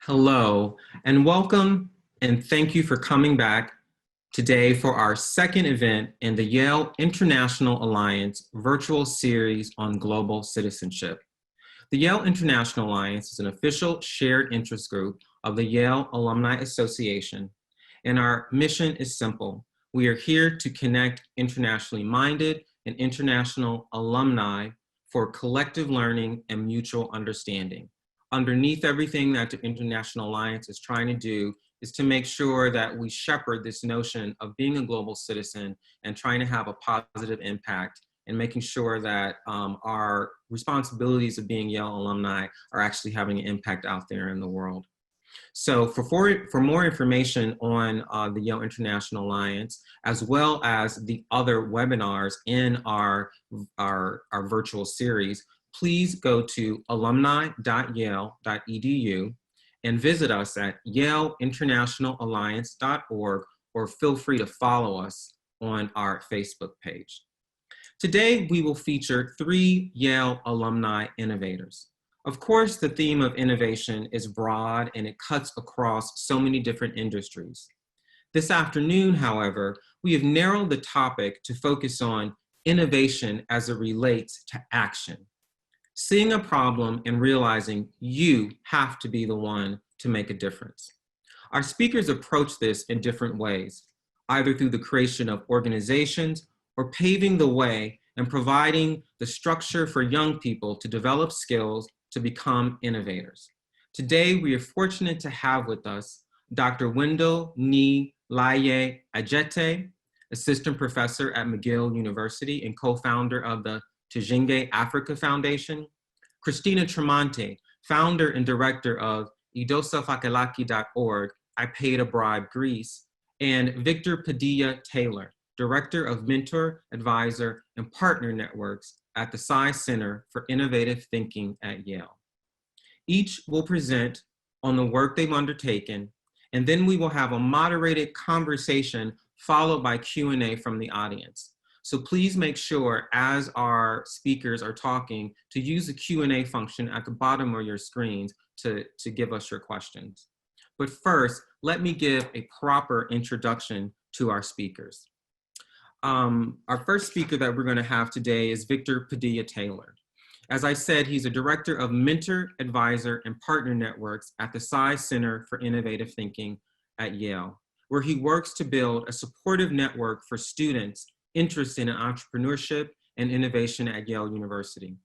Hello, and welcome, and thank you for coming back today for our second event in the Yale International Alliance virtual series on global citizenship. The Yale International Alliance is an official shared interest group of the Yale Alumni Association, and our mission is simple. We are here to connect internationally minded and international alumni for collective learning and mutual understanding. Underneath everything that the International Alliance is trying to do is to make sure that we shepherd this notion of being a global citizen and trying to have a positive impact and making sure that our responsibilities of being Yale alumni are actually having an impact out there in the world. So for more information on the Yale International Alliance, as well as the other webinars in our virtual series, please go to alumni.yale.edu and visit us at yaleinternationalalliance.org, or feel free to follow us on our Facebook page. Today, we will feature 3 Yale alumni innovators. Of course, the theme of innovation is broad and it cuts across so many different industries. This afternoon, however, we have narrowed the topic to focus on innovation as it relates to action. Seeing a problem and realizing you have to be the one to make a difference. Our speakers approach this in different ways, either through the creation of organizations or paving the way and providing the structure for young people to develop skills to become innovators. Today, we are fortunate to have with us Dr. Wendell Laryea Adjetey, assistant professor at McGill University and co-founder of the Tujenge Africa Foundation, Kristina Tremonti, founder and director of idosafakelaki.org, I Paid a Bribe Greece, and Victor Padilla Taylor, director of Mentor, Advisor, and Partner Networks at the Center for Innovative Thinking at Yale. Each will present on the work they've undertaken, and then we will have a moderated conversation followed by Q&A from the audience. So please make sure as our speakers are talking to use the Q&A function at the bottom of your screens to give us your questions. But first, let me give a proper introduction to our speakers. Our first speaker that we're going to have today is Victor Padilla Taylor. As I said, he's a director of Mentor, Advisor, and Partner Networks at the Center for Innovative Thinking at Yale, where he works to build a supportive network for students interested in entrepreneurship and innovation at Yale University.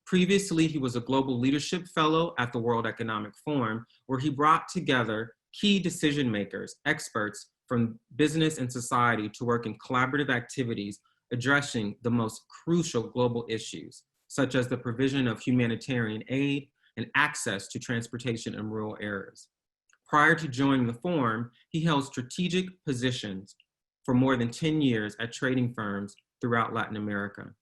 Previously, he was a Global Leadership Fellow at the World Economic Forum, where he brought together key decision makers, experts from business and society to work in collaborative activities addressing the most crucial global issues, such as the provision of humanitarian aid and access to transportation in rural areas. Prior to joining the forum, he held strategic positions for more than 10 years at trading firms throughout Latin America.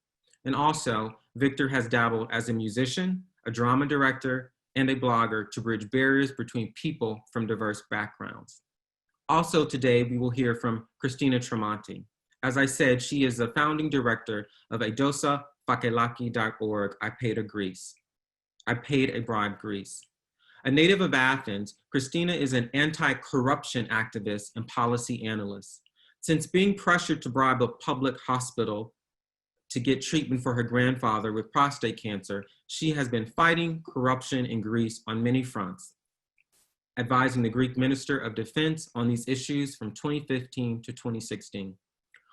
And also, Victor has dabbled as a musician, a drama director, and a blogger to bridge barriers between people from diverse backgrounds. Also today, we will hear from Christina Tremonti. As I said, she is the founding director of idosafakelaki.org, I Paid a Bribe Greece. A native of Athens, Christina is an anti-corruption activist and policy analyst. Since being pressured to bribe a public hospital to get treatment for her grandfather with prostate cancer, she has been fighting corruption in Greece on many fronts, advising the Greek Minister of Defense on these issues from 2015 to 2016.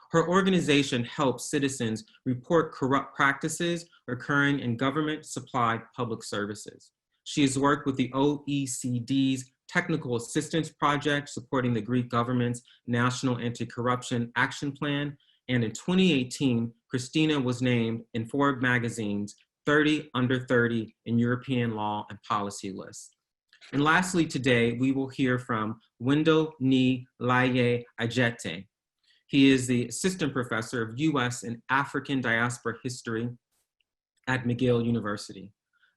Her organization helps citizens report corrupt practices occurring in government-supplied public services. She has worked with the OECD's Technical Assistance Project, supporting the Greek government's National Anti-Corruption Action Plan. And in 2018, Christina was named in Forbes magazine's 30 Under 30 in European Law and Policy list. And lastly, today, we will hear from Wendell Laryea Adjetey. He is the assistant professor of US and African diaspora history at McGill University.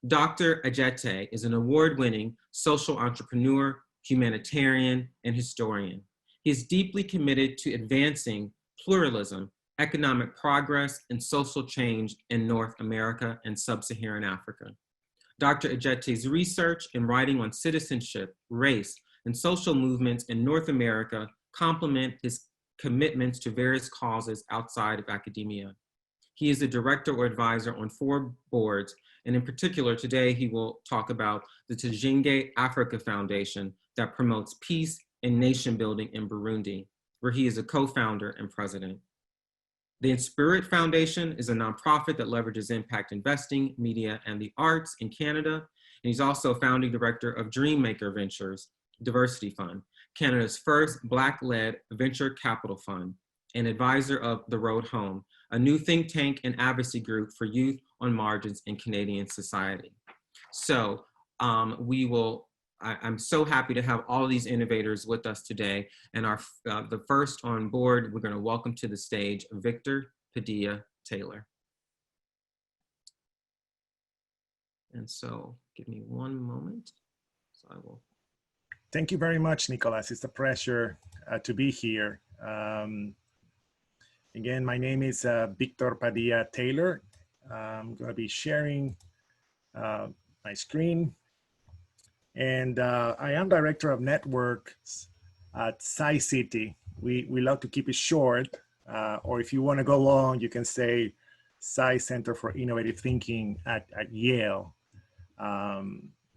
Dr. Adjetey is an award-winning social entrepreneur, humanitarian, and historian. He is deeply committed to advancing pluralism, economic progress, and social change in North America and Sub-Saharan Africa. Dr. Adjetey's research and writing on citizenship, race, and social movements in North America complement his commitments to various causes outside of academia. He is a director or advisor on 4 boards, and in particular, today he will talk about the Tujinge Africa Foundation that promotes peace and nation building in Burundi, where he is a co-founder and president. The Inspirit Foundation is a nonprofit that leverages impact investing, media, and the arts in Canada. And he's also founding director of Dreammaker Ventures Diversity Fund, Canada's first Black-led venture capital fund, and advisor of The Road Home, a new think tank and advocacy group for youth on margins in Canadian society. So I'm so happy to have all of these innovators with us today. And the first on board, we're going to welcome to the stage Victor Padilla Taylor. And so give me one moment. So I will. Thank you very much, Nicholas. It's a pleasure to be here. Again, my name is Victor Padilla Taylor. I'm going to be sharing my screen. And I am Director of Networks at SciCity. We love to keep it short, or if you want to go long, you can say Sci Center for Innovative Thinking at Yale.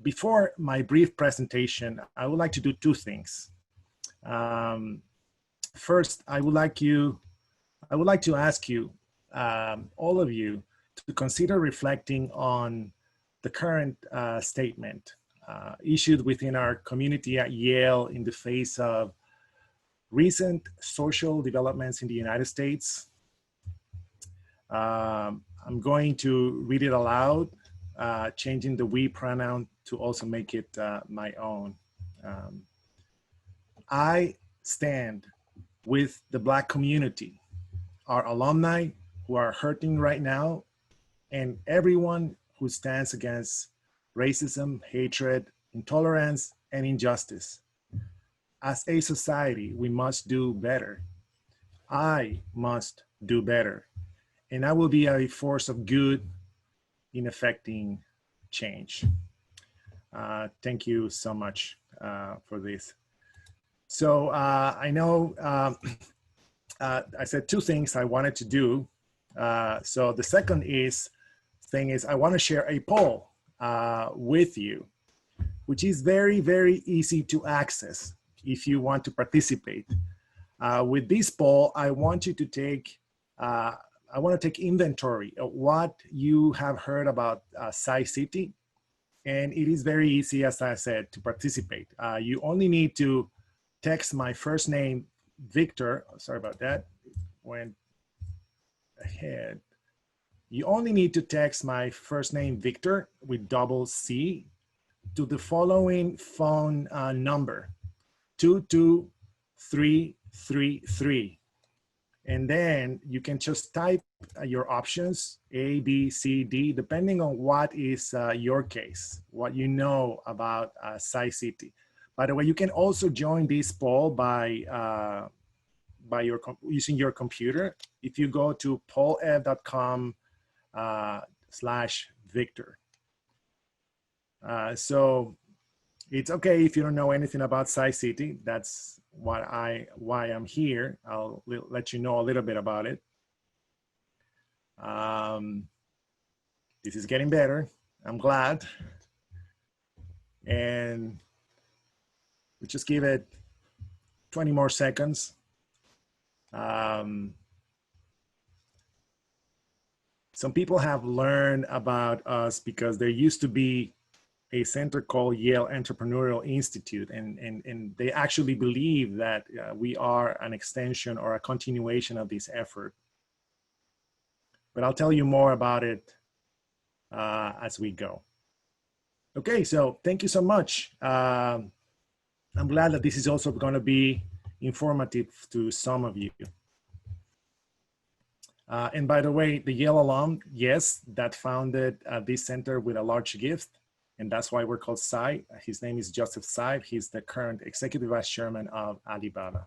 Before my brief presentation, I would like to do 2 things. First, I would like to ask you, all of you, to consider reflecting on the current statement issued within our community at Yale in the face of recent social developments in the United States. I'm going to read it aloud, changing the we pronoun to also make it my own. I stand with the Black community, our alumni who are hurting right now, and everyone who stands against racism, hatred, intolerance, and injustice. As a society, we must do better. I must do better. And I will be a force of good in effecting change. Thank you so much for this. So I know I said 2 things I wanted to do. So the second thing is I want to share a poll with you, which is very, very easy to access if you want to participate. With this poll, I want you to take, I want to take inventory of what you have heard about SciCity. And it is very easy, as I said, to participate. You only need to text my first name, Victor. Sorry about that, went ahead. You only need to text my first name, Victor, with double C, to the following phone number, 22333. And then you can just type your options, A, B, C, D, depending on what is your case, what you know about SciCity. By the way, you can also join this poll by using your computer. If you go to pollf.com/Victor. So it's okay if you don't know anything about SciCity. That's why I'm here. I'll let you know a little bit about it. This is getting better. I'm glad. And we just give it 20 more seconds. Some people have learned about us because there used to be a center called Yale Entrepreneurial Institute, and they actually believe that we are an extension or a continuation of this effort. But I'll tell you more about it as we go. Okay, so thank you so much. I'm glad that this is also going to be informative to some of you. And by the way, the Yale alum, yes, that founded this center with a large gift, and that's why we're called Sci. His name is Joseph Tsai. He's the current executive vice chairman of Alibaba.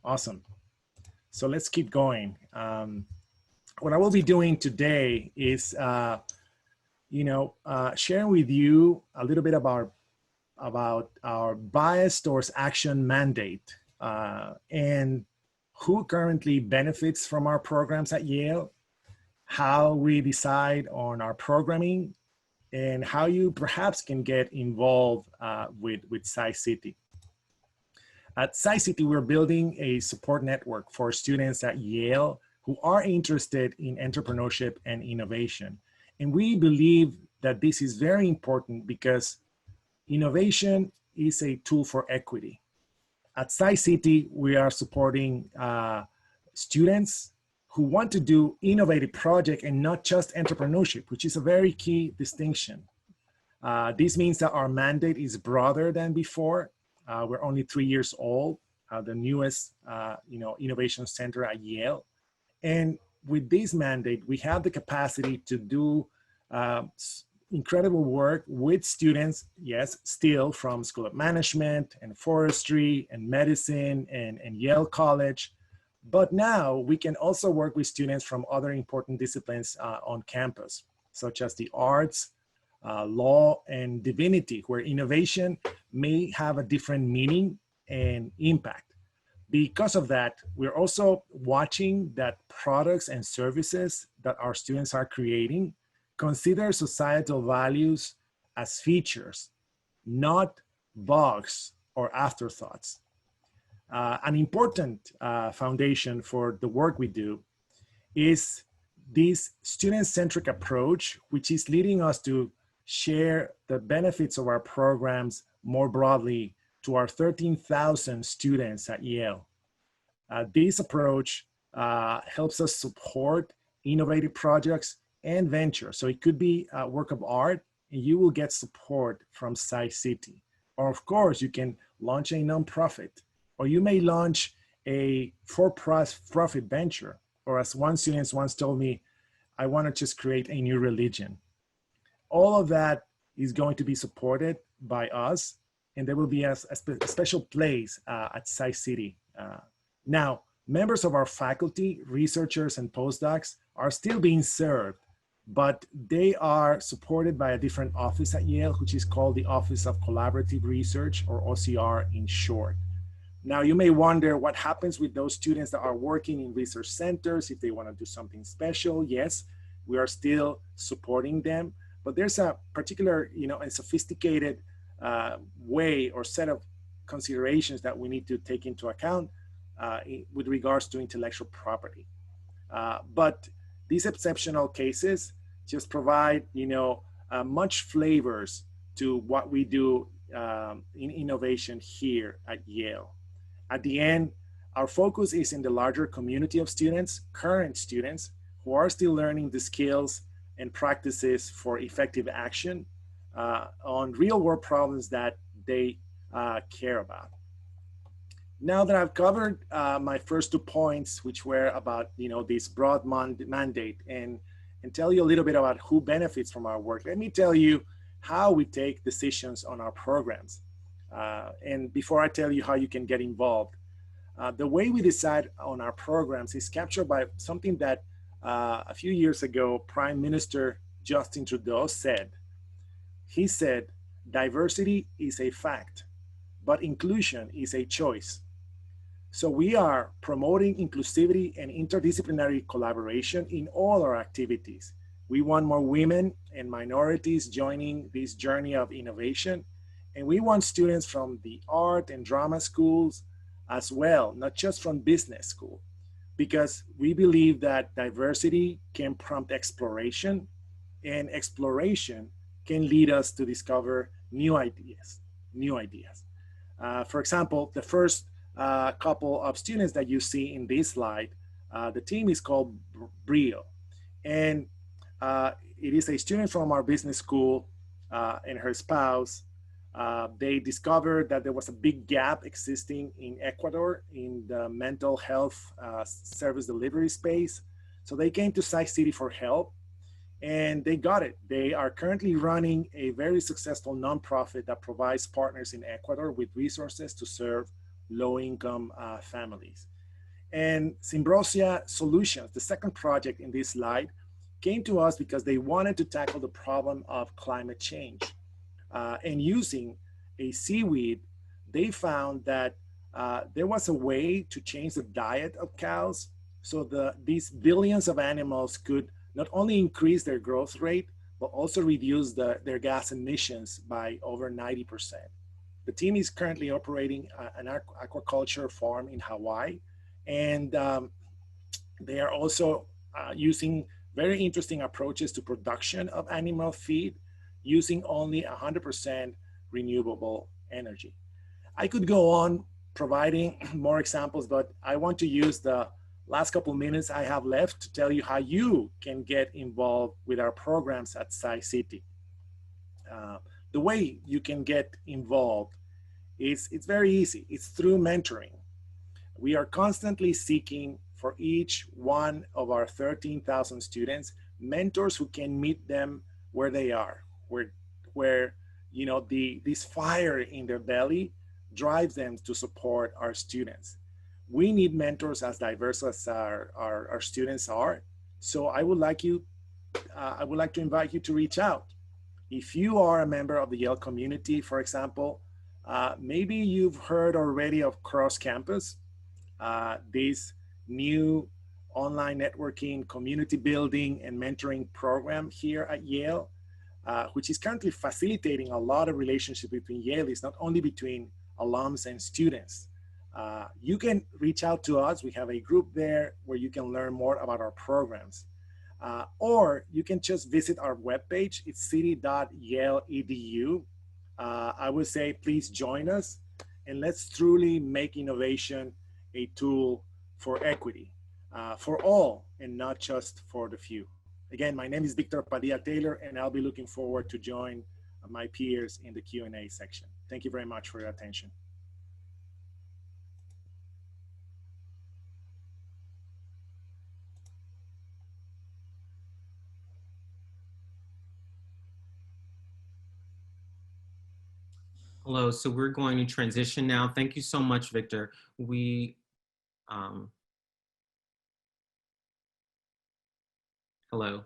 Awesome. So let's keep going. What I will be doing today is sharing with you a little bit about our bias towards action mandate and who currently benefits from our programs at Yale, how we decide on our programming, and how you perhaps can get involved with Sci-City. At Sci-City, we're building a support network for students at Yale who are interested in entrepreneurship and innovation. And we believe that this is very important because innovation is a tool for equity. At Sci-City, we are supporting students who want to do innovative projects and not just entrepreneurship, which is a very key distinction. This means that our mandate is broader than before. We're only 3 years old, the newest innovation center at Yale. And with this mandate, we have the capacity to do incredible work with students, yes, still from School of Management and Forestry and Medicine and Yale College. But now we can also work with students from other important disciplines on campus, such as the arts, law, and divinity, where innovation may have a different meaning and impact. Because of that, we're also watching that products and services that our students are creating consider societal values as features, not bugs or afterthoughts. An important foundation for the work we do is this student-centric approach, which is leading us to share the benefits of our programs more broadly to our 13,000 students at Yale. This approach helps us support innovative projects and ventures. So it could be a work of art, and you will get support from Sci-City. Or of course, you can launch a nonprofit, or you may launch a for-profit venture. Or as one student once told me, I want to just create a new religion. All of that is going to be supported by us, and there will be a special place at Sci-City. Now, members of our faculty, researchers, and postdocs are still being served, but they are supported by a different office at Yale, which is called the Office of Collaborative Research, or OCR in short. Now, you may wonder what happens with those students that are working in research centers if they want to do something special. Yes, we are still supporting them, but there's a particular, and sophisticated way or set of considerations that we need to take into account with regards to intellectual property. But these exceptional cases just provide, much flavors to what we do in innovation here at Yale. At the end, our focus is in the larger community of students, current students, who are still learning the skills and practices for effective action on real world problems that they care about. Now that I've covered my first 2 points, which were about this broad mandate, and tell you a little bit about who benefits from our work, let me tell you how we take decisions on our programs. And before I tell you how you can get involved, the way we decide on our programs is captured by something that a few years ago, Prime Minister Justin Trudeau said. He said, diversity is a fact, but inclusion is a choice. So we are promoting inclusivity and interdisciplinary collaboration in all our activities. We want more women and minorities joining this journey of innovation. And we want students from the art and drama schools as well, not just from business school, because we believe that diversity can prompt exploration, and exploration can lead us to discover new ideas. For example, the first couple of students that you see in this slide, the team is called Brio. And it is a student from our business school and her spouse. They discovered that there was a big gap existing in Ecuador in the mental health service delivery space. So they came to Sci-City for help, and they got it. They are currently running a very successful nonprofit that provides partners in Ecuador with resources to serve low-income families. And Symbrosia Solutions, the second project in this slide, came to us because they wanted to tackle the problem of climate change. And using a seaweed, they found that there was a way to change the diet of cows so these billions of animals could not only increase their growth rate, but also reduce their gas emissions by over 90%. The team is currently operating an aquaculture farm in Hawaii, and they are also using very interesting approaches to production of animal feed using only 100% renewable energy. I could go on providing more examples, but I want to use the last couple minutes I have left to tell you how you can get involved with our programs at SciCity. The way you can get involved it's very easy. It's through mentoring. We are constantly seeking for each one of our 13,000 students, mentors who can meet them where they are, where you know, this fire in their belly drives them to support our students. We need mentors as diverse as our students are. So I would like to invite you to reach out. If you are a member of the Yale community, for example, maybe you've heard already of Cross Campus, this new online networking, community building, and mentoring program here at Yale, which is currently facilitating a lot of relationships between Yale's, not only between alums and students. You can reach out to us. We have a group there where you can learn more about our programs. Or you can just visit our webpage. It's city.yale.edu. I would say, please join us, and let's truly make innovation a tool for equity, for all, and not just for the few. Again, my name is Victor Padilla Taylor, and I'll be looking forward to join my peers in the Q&A section. Thank you very much for your attention. Hello, so we're going to transition now. Thank you so much, Victor. Hello.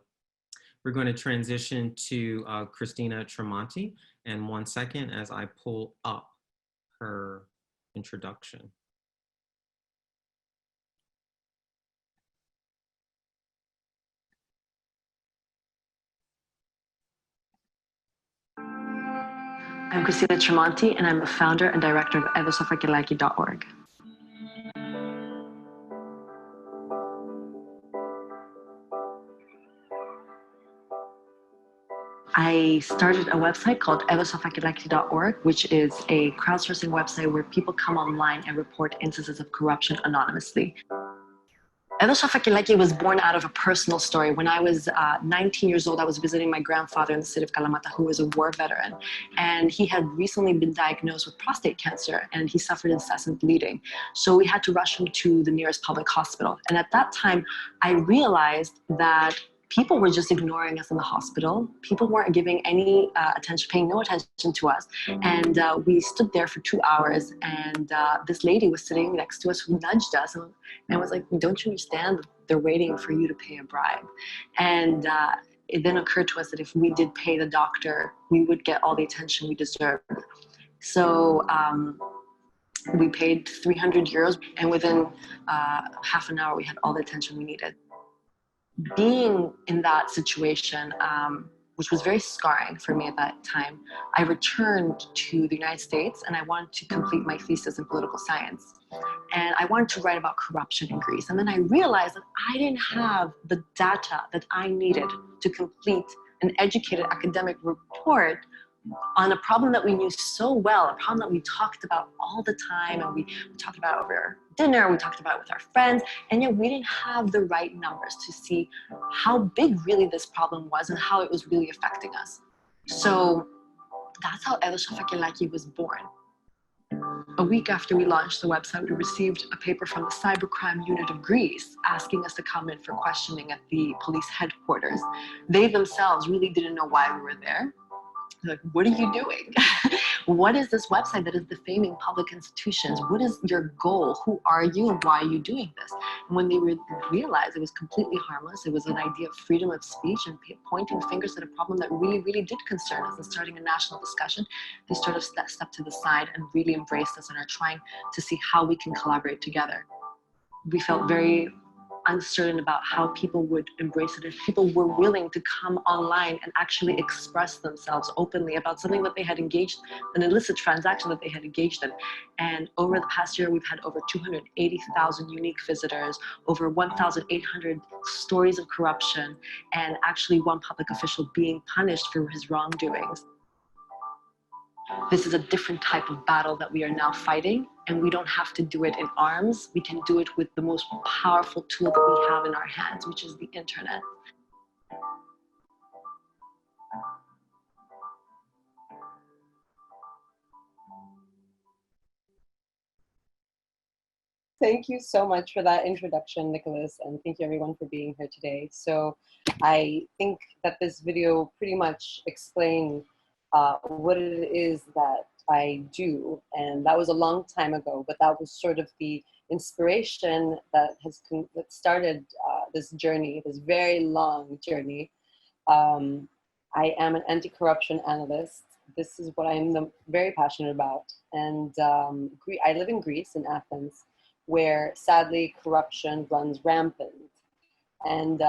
We're going to transition to Christina Tremonti, and 1 second as I pull up her introduction. I'm Kristina Tremonti, and I'm the founder and director of evosofakilaki.org. I started a website called evosofakilaki.org, which is a crowdsourcing website where people come online and report instances of corruption anonymously. Evosofakilaki was born out of a personal story. When I was 19 years old, I was visiting my grandfather in the city of Kalamata, who was a war veteran. And he had recently been diagnosed with prostate cancer, and he suffered incessant bleeding. So we had to rush him to the nearest public hospital. And at that time, I realized that people were just ignoring us in the hospital. People weren't giving any attention, paying no attention to us. And we stood there for 2 hours, and this lady was sitting next to us who nudged us and was like, don't you understand? They're waiting for you to pay a bribe. And it then occurred to us that if we did pay the doctor, we would get all the attention we deserved. So we paid 300 euros, and within half an hour, we had all the attention we needed. Being in that situation, which was very scarring for me at that time, I returned to the United States, and I wanted to complete my thesis in political science. And I wanted to write about corruption in Greece. And then I realized that I didn't have the data that I needed to complete an educated academic report on a problem that we knew so well, a problem that we talked about all the time, and we talked about it over dinner, we talked about it with our friends, and yet we didn't have the right numbers to see how big really this problem was and how it was really affecting us. So that's how Evosofakilaki was born. A week after we launched the website, we received a paper from the cybercrime unit of Greece asking us to come in for questioning at the police headquarters. They themselves really didn't know why we were there. Like, what are you doing? What is this website that is defaming public institutions? What is your goal? Who are you and why are you doing this? And when they realized it was completely harmless, it was an idea of freedom of speech and pointing fingers at a problem that really, really did concern us and starting a national discussion, they sort of stepped to the side and really embraced us and are trying to see how we can collaborate together. We felt very uncertain about how people would embrace it, if people were willing to come online and actually express themselves openly about something that they had engaged, an illicit transaction that they had engaged in. And over the past year, we've had over 280,000 unique visitors, over 1,800 stories of corruption, and actually one public official being punished for his wrongdoings. This is a different type of battle that we are now fighting, and we don't have to do it in arms. We can do it with the most powerful tool that we have in our hands, which is the internet. Thank you so much for that introduction, Nicholas, and thank you everyone for being here today. So I think that this video pretty much explained what it is that I do, and that was a long time ago, but that was sort of the inspiration that started this journey, this very long journey. I am an anti-corruption analyst. This is what I'm very passionate about, and I live in Greece, in Athens, where sadly corruption runs rampant. And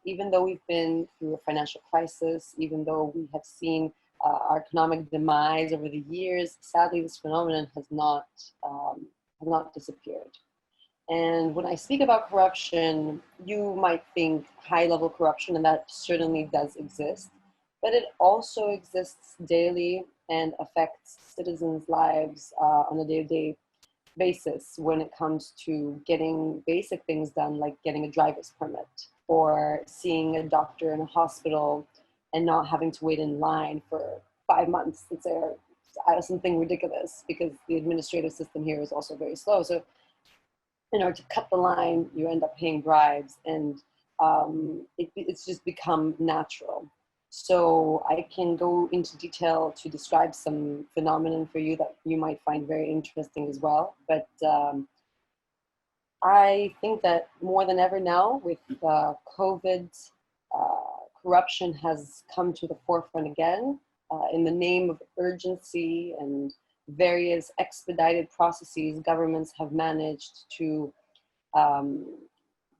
even though we've been through a financial crisis, even though we have seen our economic demise over the years, sadly this phenomenon has not disappeared. And when I speak about corruption, you might think high-level corruption, and that certainly does exist, but it also exists daily and affects citizens' lives on a day-to-day basis when it comes to getting basic things done, like getting a driver's permit or seeing a doctor in a hospital and not having to wait in line for 5 months. It's something ridiculous because the administrative system here is also very slow. So in order to cut the line, you end up paying bribes, and it's just become natural. So I can go into detail to describe some phenomenon for you that you might find very interesting as well. But I think that more than ever now with COVID, corruption has come to the forefront again in the name of urgency and various expedited processes. Governments have managed to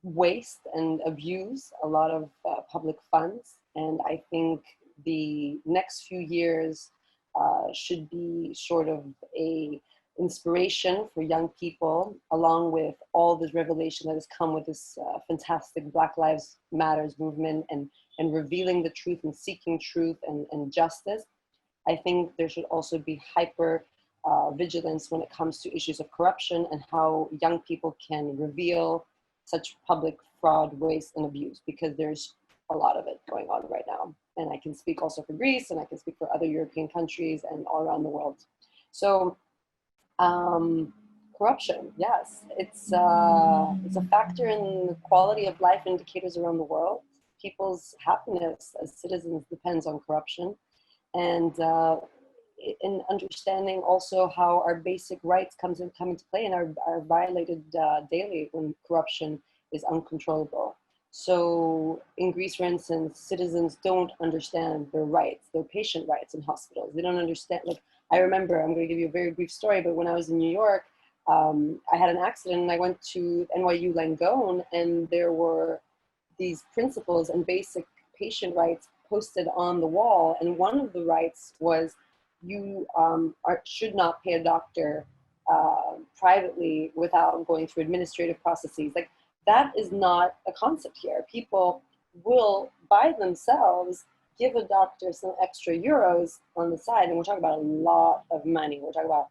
waste and abuse a lot of public funds. And I think the next few years should be sort of a inspiration for young people, along with all this revelation that has come with this fantastic Black Lives Matters movement and revealing the truth and seeking truth and justice. I think there should also be hyper vigilance when it comes to issues of corruption and how young people can reveal such public fraud, waste, and abuse, because there's a lot of it going on right now. And I can speak also for Greece, and I can speak for other European countries and all around the world. So corruption, yes, it's a factor in the quality of life indicators around the world. People's happiness as citizens depends on corruption. And in understanding also how our basic rights come into play and are violated daily when corruption is uncontrollable. So in Greece, for instance, citizens don't understand their rights, their patient rights in hospitals. They don't understand, like, I remember, I'm going to give you a very brief story, but when I was in New York, I had an accident and I went to NYU Langone, and there were these principles and basic patient rights posted on the wall. And one of the rights was you should not pay a doctor privately without going through administrative processes. Like, that is not a concept here. People will, by themselves, give a doctor some extra euros on the side, and we're talking about a lot of money. We're talking about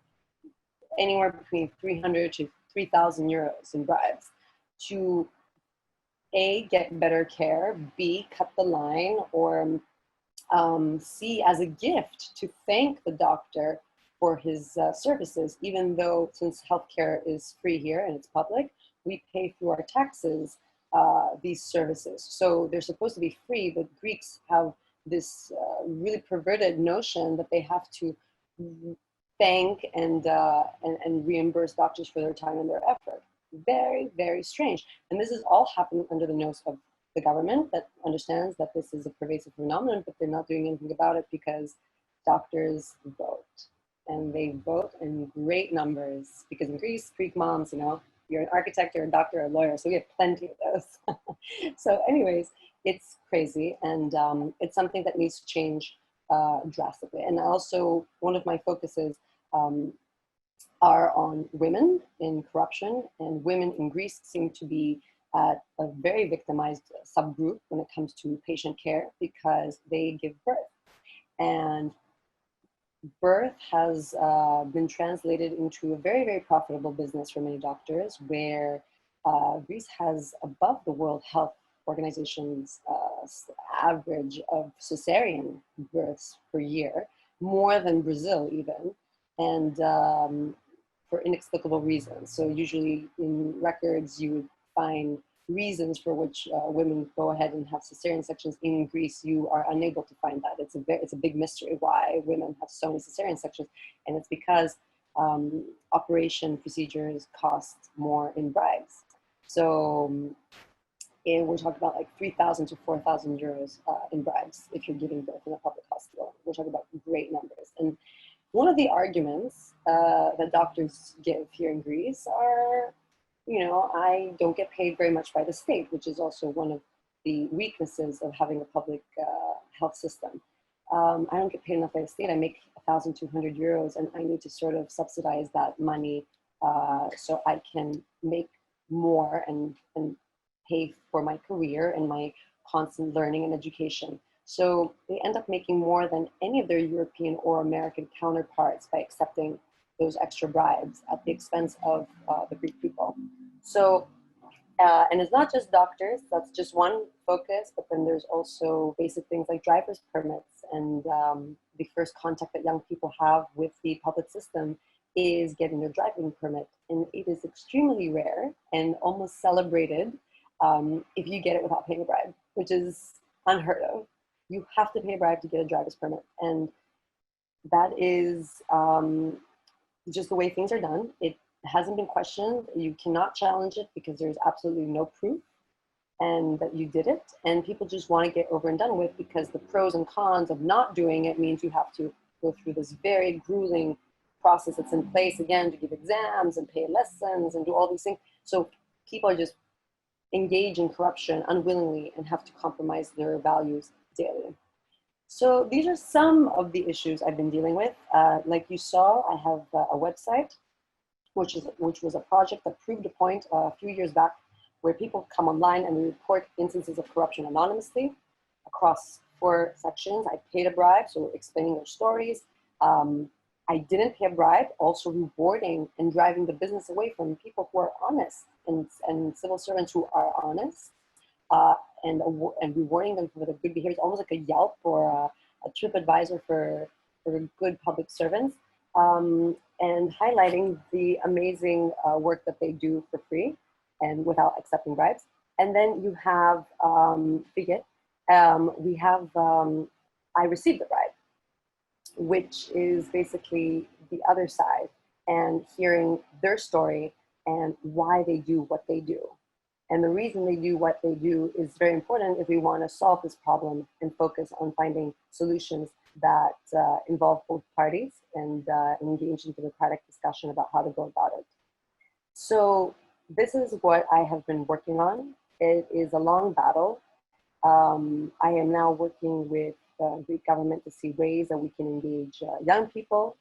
anywhere between 300 to 3,000 euros in bribes to A, get better care, B, cut the line, or C, as a gift to thank the doctor for his services, even though since healthcare is free here and it's public, we pay through our taxes these services. So they're supposed to be free, but Greeks have this really perverted notion that they have to thank and reimburse doctors for their time and their effort. Very, very strange. And this is all happening under the nose of the government that understands that this is a pervasive phenomenon, but they're not doing anything about it because doctors vote. And they vote in great numbers because in Greek moms, you know, you're an architect, you're a doctor, or a lawyer, so we have plenty of those. So anyways, it's crazy, and it's something that needs to change drastically. And also, one of my focuses are on women in corruption, and women in Greece seem to be at a very victimized subgroup when it comes to patient care because they give birth. And birth has been translated into a very, very profitable business for many doctors, where Greece has above the World Health Organization's average of cesarean births per year, more than Brazil even, and for inexplicable reasons. So usually in records you would find reasons for which women go ahead and have cesarean sections. In Greece, you are unable to find that. It's a big mystery why women have so many cesarean sections, and it's because operation procedures cost more in bribes. So we're talking about like 3,000 to 4,000 euros in bribes if you're giving birth in a public hospital. We're talking about great numbers. And one of the arguments that doctors give here in Greece are, you know, I don't get paid very much by the state, which is also one of the weaknesses of having a public health system. I don't get paid enough by the state. I make 1,200 euros, and I need to sort of subsidize that money so I can make more and pay for my career and my constant learning and education. So they end up making more than any of their European or American counterparts by accepting those extra bribes at the expense of the Greek people. So, and it's not just doctors, that's just one focus, but then there's also basic things like driver's permits, and the first contact that young people have with the public system is getting their driving permit. And it is extremely rare and almost celebrated if you get it without paying a bribe, which is unheard of. You have to pay a bribe to get a driver's permit. And that is just the way things are done. It hasn't been questioned. You cannot challenge it because there's absolutely no proof and that you did it. And people just want to get over and done with because the pros and cons of not doing it means you have to go through this very grueling process that's in place again to give exams and pay lessons and do all these things. So people are just engage in corruption unwillingly and have to compromise their values daily. So these are some of the issues I've been dealing with. Like you saw, I have a website, which was a project that proved a point a few years back, where people come online and report instances of corruption anonymously across 4 sections. I paid a bribe, so explaining their stories. I didn't pay a bribe, also rewarding and driving the business away from people who are honest and civil servants who are honest, and rewarding them for their good behavior, almost like a Yelp or a TripAdvisor for good public servants, and highlighting the amazing work that they do for free and without accepting bribes. And then you have Figit. We have I received the bribe, which is basically the other side, and hearing their story and why they do what they do. And the reason they do what they do is very important if we want to solve this problem and focus on finding solutions that involve both parties and engage in democratic discussion about how to go about it. So this is what I have been working on. It is a long battle. I am now working with the Greek government to see ways that we can engage young people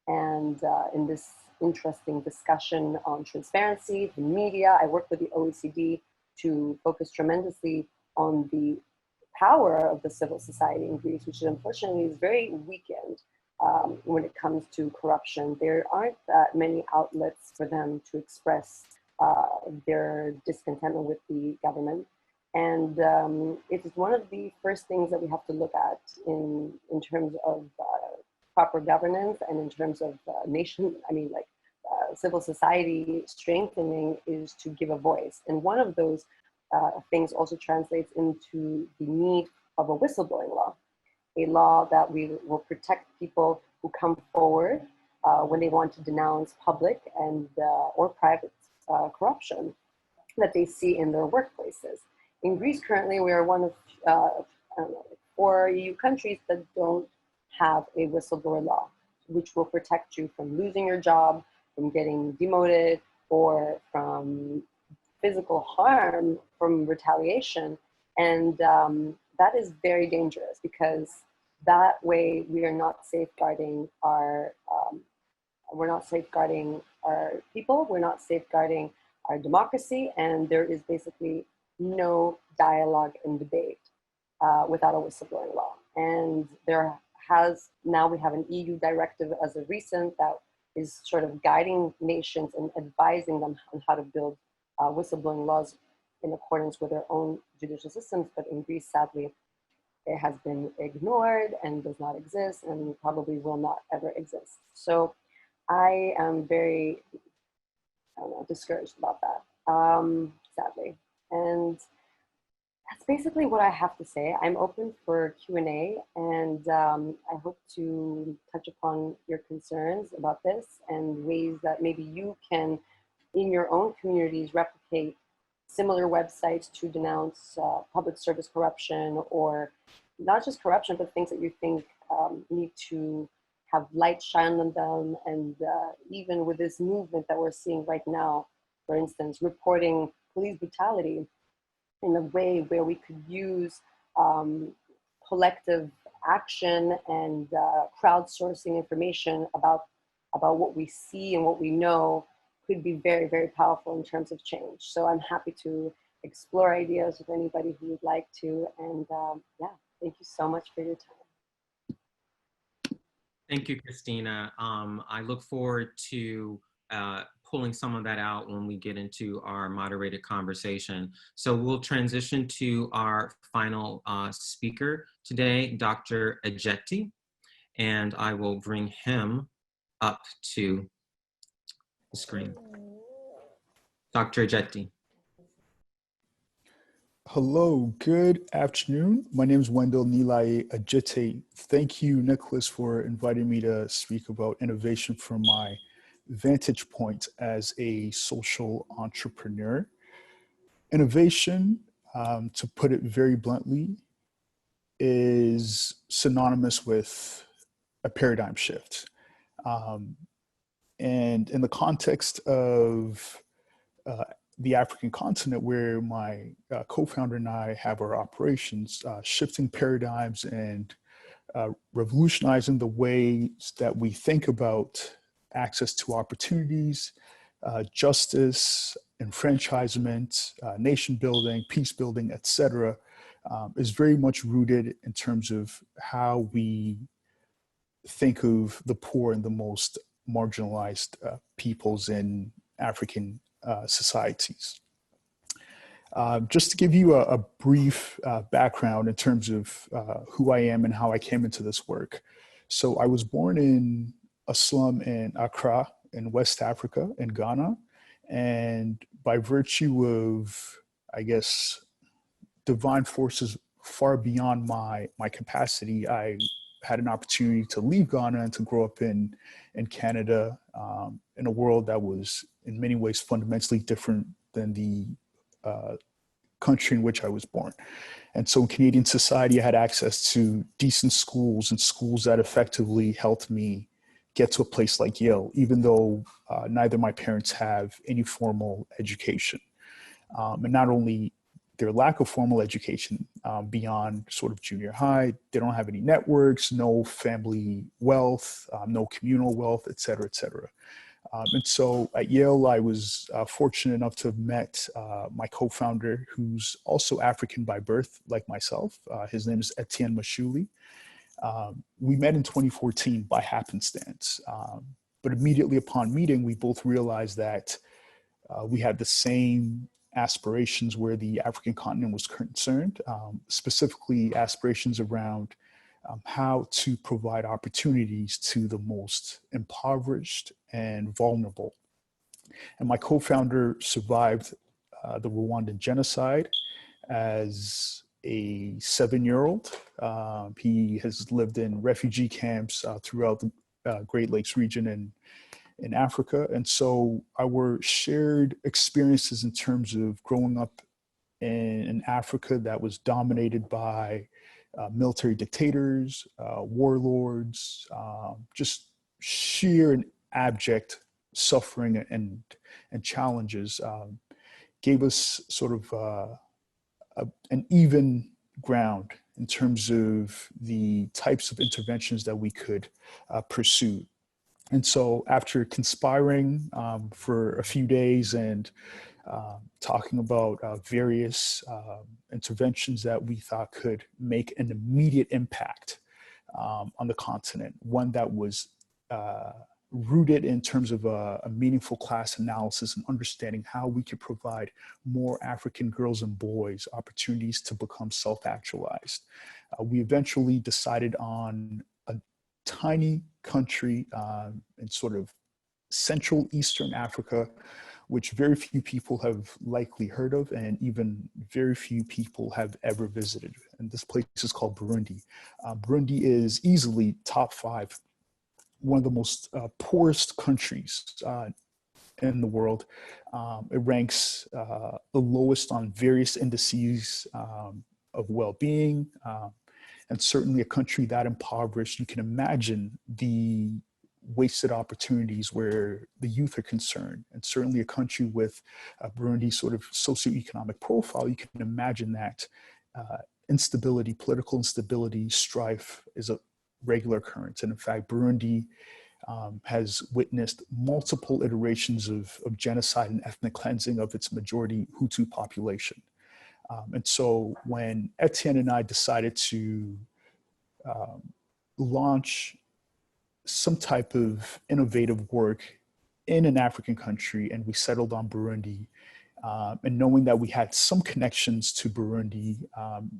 and in this interesting discussion on transparency, the media. I work with the OECD to focus tremendously on the power of the civil society in Greece, which unfortunately is very weakened when it comes to corruption. There aren't that many outlets for them to express their discontentment with the government. And it is one of the first things that we have to look at in terms of proper governance and in terms of civil society strengthening, is to give a voice. And one of those things also translates into the need of a whistleblowing law. a law that we will protect people who come forward when they want to denounce public and or private corruption that they see in their workplaces. In Greece currently, we are one of I don't know, 4 EU countries that don't have a whistleblower law, which will protect you from losing your job, from getting demoted, or from physical harm, from retaliation. And that is very dangerous, because that way we are not safeguarding our people, we're not safeguarding our democracy, and there is basically no dialogue and debate without a whistleblowing law. And now we have an EU directive as of recent that is sort of guiding nations and advising them on how to build whistleblowing laws in accordance with their own judicial systems. But in Greece, sadly, it has been ignored and does not exist, and probably will not ever exist. So I am very, discouraged about that, sadly. And that's basically what I have to say. I'm open for Q&A, and I hope to touch upon your concerns about this and ways that maybe you can, in your own communities, replicate similar websites to denounce public service corruption, or not just corruption, but things that you think need to have light shine on them. And even with this movement that we're seeing right now, for instance, reporting police brutality in a way where we could use collective action and crowdsourcing information about what we see and what we know could be very, very powerful in terms of change. So I'm happy to explore ideas with anybody who would like to. And yeah, thank you so much for your time. Thank you, Kristina. I look forward to pulling some of that out when we get into our moderated conversation. So we'll transition to our final speaker today, Dr. Adjetey, and I will bring him up to the screen. Dr. Adjetey. Hello, good afternoon. My name is Wendell Adjetey. Thank you, Nicholas, for inviting me to speak about innovation from my vantage point as a social entrepreneur. Innovation, to put it very bluntly, is synonymous with a paradigm shift. And in the context of the African continent, where my co-founder and I have our operations, shifting paradigms and revolutionizing the ways that we think about access to opportunities, justice, enfranchisement, nation building, peace building, etc., is very much rooted in terms of how we think of the poor and the most marginalized peoples in African societies. Just to give you a brief background in terms of who I am and how I came into this work. So I was born in a slum in Accra in West Africa, in Ghana. And by virtue of, I guess, divine forces far beyond my capacity, I had an opportunity to leave Ghana and to grow up in Canada, in a world that was in many ways fundamentally different than the country in which I was born. And so in Canadian society, I had access to decent schools and schools that effectively helped me get to a place like Yale, even though neither my parents have any formal education. And not only their lack of formal education beyond sort of junior high, they don't have any networks, no family wealth, no communal wealth, et cetera, et cetera. And so at Yale, I was fortunate enough to have met my co-founder, who's also African by birth, like myself. His name is Etienne Mashuli. We met in 2014 by happenstance. But immediately upon meeting, we both realized that we had the same aspirations where the African continent was concerned, specifically aspirations around how to provide opportunities to the most impoverished and vulnerable. And my co-founder survived the Rwandan genocide as a 7-year-old. He has lived in refugee camps throughout the Great Lakes region in Africa. And so our shared experiences in terms of growing up in Africa that was dominated by military dictators, warlords, just sheer and abject suffering and challenges, gave us sort of an even ground in terms of the types of interventions that we could pursue. And so after conspiring for a few days and talking about various interventions that we thought could make an immediate impact on the continent, one that was rooted in terms of a meaningful class analysis and understanding how we could provide more African girls and boys opportunities to become self-actualized. We eventually decided on a tiny country in sort of Central Eastern Africa, which very few people have likely heard of, and even very few people have ever visited. And this place is called Burundi. Burundi is easily top 5, one of the most poorest countries in the world. It ranks the lowest on various indices of well-being, and certainly a country that impoverished. You can imagine the wasted opportunities where the youth are concerned, and certainly a country with Burundi's sort of socioeconomic profile. You can imagine that instability, political instability, strife is a regular occurrence. And in fact, Burundi has witnessed multiple iterations of genocide and ethnic cleansing of its majority Hutu population. And so when Etienne and I decided to launch some type of innovative work in an African country, and we settled on Burundi, and knowing that we had some connections to Burundi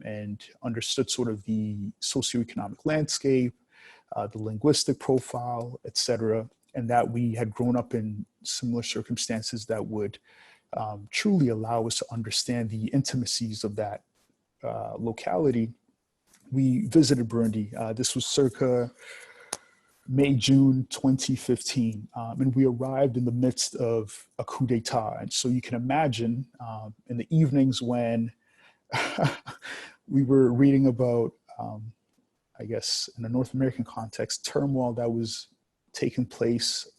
and understood sort of the socioeconomic landscape, the linguistic profile, et cetera, and that we had grown up in similar circumstances that would truly allow us to understand the intimacies of that locality, we visited Burundi. This was circa May, June 2015, and we arrived in the midst of a coup d'etat. And so you can imagine in the evenings when we were reading about, I guess in a North American context, turmoil that was taking place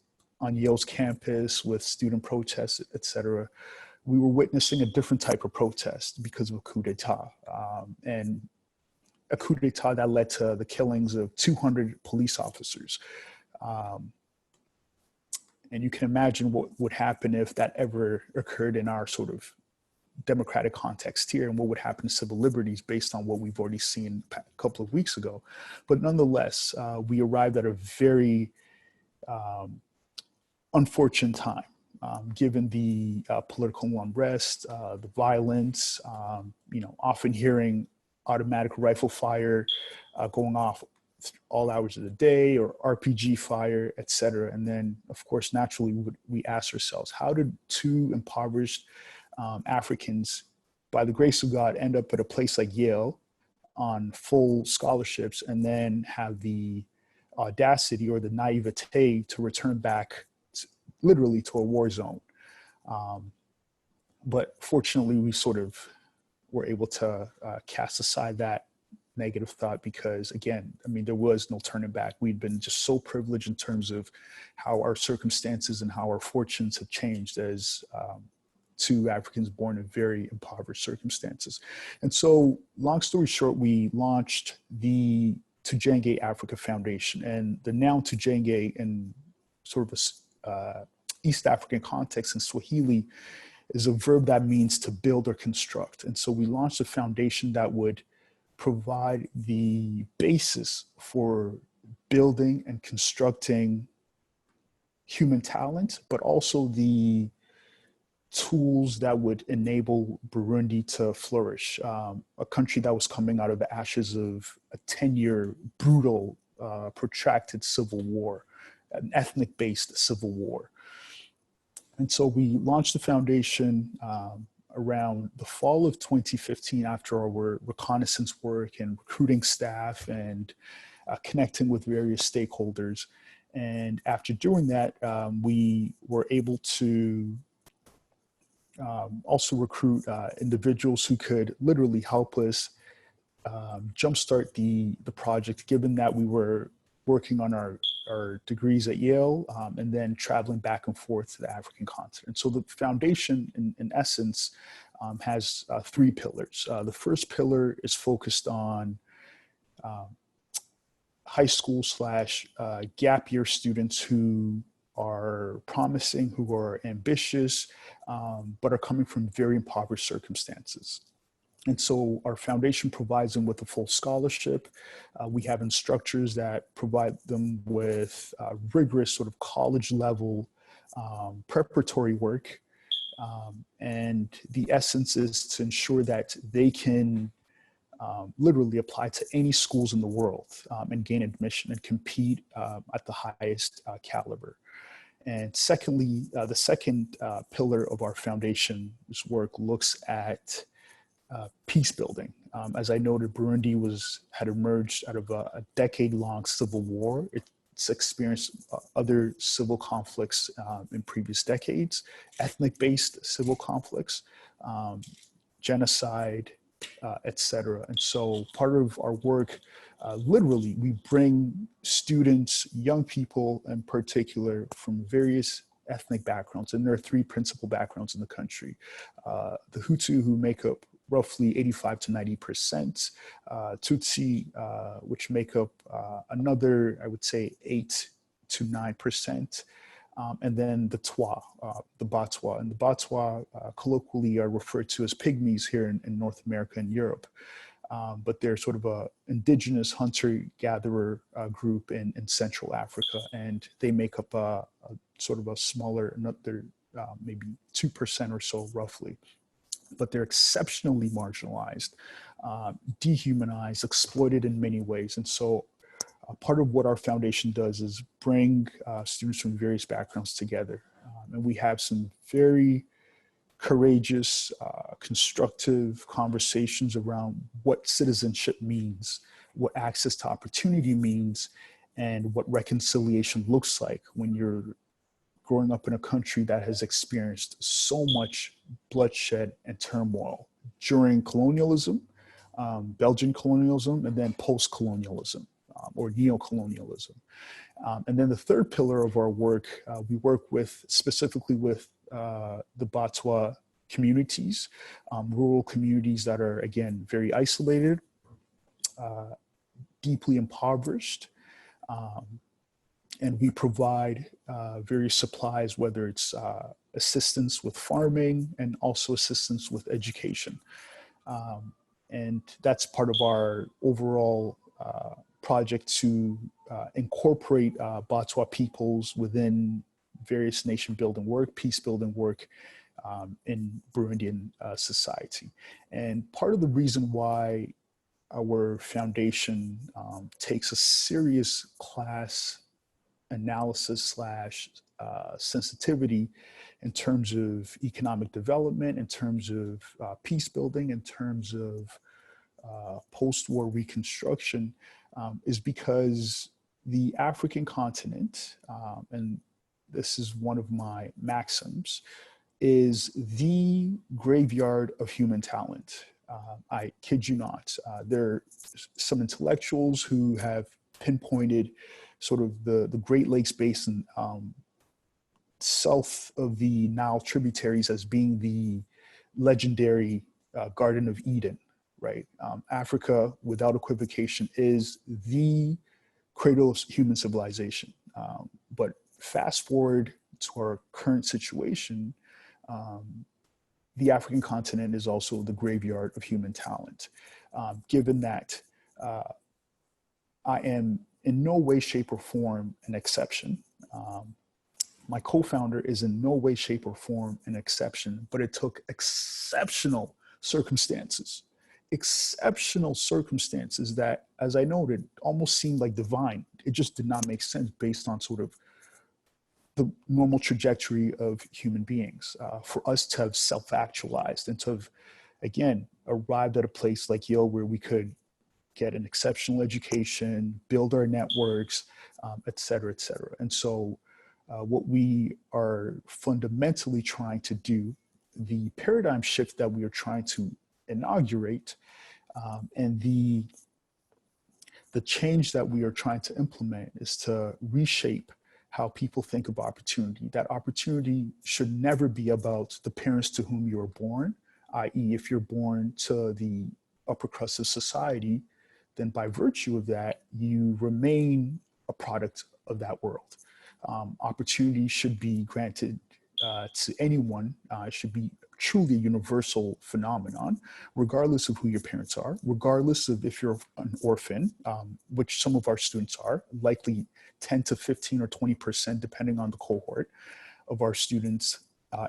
on Yale's campus with student protests, et cetera, we were witnessing a different type of protest because of a coup d'etat. And a coup d'etat that led to the killings of 200 police officers. And you can imagine what would happen if that ever occurred in our sort of democratic context here, and what would happen to civil liberties based on what we've already seen a couple of weeks ago. But nonetheless, we arrived at a very unfortunate time, given the political unrest, the violence, often hearing automatic rifle fire going off all hours of the day, or RPG fire, et cetera. And then, of course, naturally, we ask ourselves, how did 2 impoverished Africans, by the grace of God, end up at a place like Yale on full scholarships, and then have the audacity or the naivete to return back literally to a war zone? But fortunately, we sort of were able to cast aside that negative thought, because again, I mean, there was no turning back. We'd been just so privileged in terms of how our circumstances and how our fortunes have changed as 2 Africans born in very impoverished circumstances. And so, long story short, we launched the Tujenge Africa Foundation, and the noun Tujenge in sort of a East African context in Swahili is a verb that means to build or construct. And so we launched a foundation that would provide the basis for building and constructing human talent, but also the tools that would enable Burundi to flourish, a country that was coming out of the ashes of a 10-year brutal, protracted civil war, an ethnic-based civil war. And so we launched the foundation. around the fall of 2015 after our reconnaissance work and recruiting staff and connecting with various stakeholders. And after doing that, we were able to also recruit individuals who could literally help us jumpstart the project, given that we were working on our degrees at Yale and then traveling back and forth to the African continent. So the foundation, in essence, has three pillars. The first pillar is focused on high school / gap year students who are promising, who are ambitious, but are coming from very impoverished circumstances. And so our foundation provides them with a full scholarship. We have instructors that provide them with rigorous sort of college level preparatory work. And the essence is to ensure that they can literally apply to any schools in the world and gain admission and compete at the highest caliber. And secondly, the second pillar of our foundation's work looks at peace building. As I noted, Burundi had emerged out of a decade-long civil war. It's experienced other civil conflicts in previous decades, ethnic-based civil conflicts, genocide, etc. And so part of our work, literally, we bring students, young people in particular, from various ethnic backgrounds, and there are three principal backgrounds in the country. The Hutu, who make up roughly 85 to 90%, Tutsi, which make up another, I would say, 8 to 9%, and then the Twa, the Botswana. And the Botswana colloquially are referred to as pygmies here in North America and Europe. But they're sort of a indigenous hunter-gatherer group in Central Africa, and they make up a sort of a smaller, another maybe 2% or so roughly. But they're exceptionally marginalized, dehumanized, exploited in many ways. And so part of what our foundation does is bring students from various backgrounds together. And we have some very courageous, constructive conversations around what citizenship means, what access to opportunity means, and what reconciliation looks like when you're growing up in a country that has experienced so much bloodshed and turmoil during colonialism, Belgian colonialism, and then post-colonialism or neo-colonialism. And then the third pillar of our work, we work specifically with the Botswana communities, rural communities that are, again, very isolated, deeply impoverished, and we provide various supplies, whether it's assistance with farming and also assistance with education. And that's part of our overall project to incorporate Botswana peoples within various nation building work, peace building work in Burundian society. And part of the reason why our foundation takes a serious class analysis / sensitivity in terms of economic development, in terms of peace building, in terms of post-war reconstruction, is because the African continent, and this is one of my maxims, is the graveyard of human talent. I kid you not. There are some intellectuals who have pinpointed sort of the Great Lakes Basin south of the Nile tributaries as being the legendary Garden of Eden, right? Africa, without equivocation, is the cradle of human civilization. But fast forward to our current situation, the African continent is also the graveyard of human talent. Given that I am in no way, shape, or form an exception. My co-founder is in no way, shape, or form an exception, but it took exceptional circumstances that, as I noted, almost seemed like divine. It just did not make sense based on sort of the normal trajectory of human beings, for us to have self-actualized and to have, again, arrived at a place like Yale where we could get an exceptional education, build our networks, et cetera, et cetera. And so what we are fundamentally trying to do, the paradigm shift that we are trying to inaugurate, and the change that we are trying to implement is to reshape how people think of opportunity. That opportunity should never be about the parents to whom you were born, i.e. if you're born to the upper crust of society, then by virtue of that, you remain a product of that world. Opportunity should be granted to anyone. It should be truly a universal phenomenon, regardless of who your parents are, regardless of if you're an orphan, which some of our students are, likely 10 to 15 or 20%, depending on the cohort of our students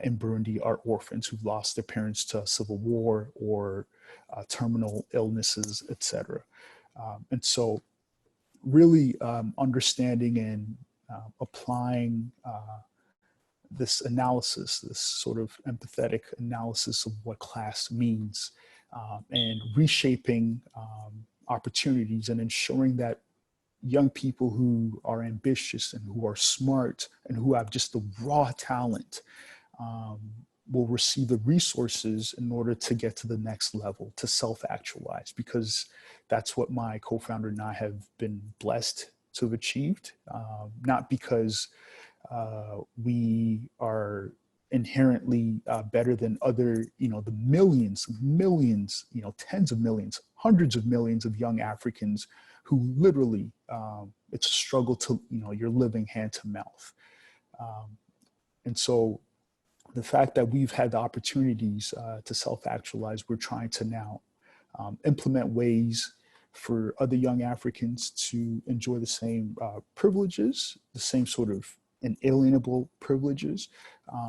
in Burundi are orphans who've lost their parents to civil war or terminal illnesses, et cetera. And so really understanding and applying this analysis, this sort of empathetic analysis of what class means, and reshaping opportunities and ensuring that young people who are ambitious and who are smart and who have just the raw talent will receive the resources in order to get to the next level, to self-actualize, because that's what my co-founder and I have been blessed to have achieved, not because we are inherently better than other, the millions, tens of millions, hundreds of millions of young Africans who literally, it's a struggle to, you're living hand to mouth. And so the fact that we've had the opportunities to self-actualize, we're trying to now implement ways for other young Africans to enjoy the same privileges, the same sort of inalienable privileges,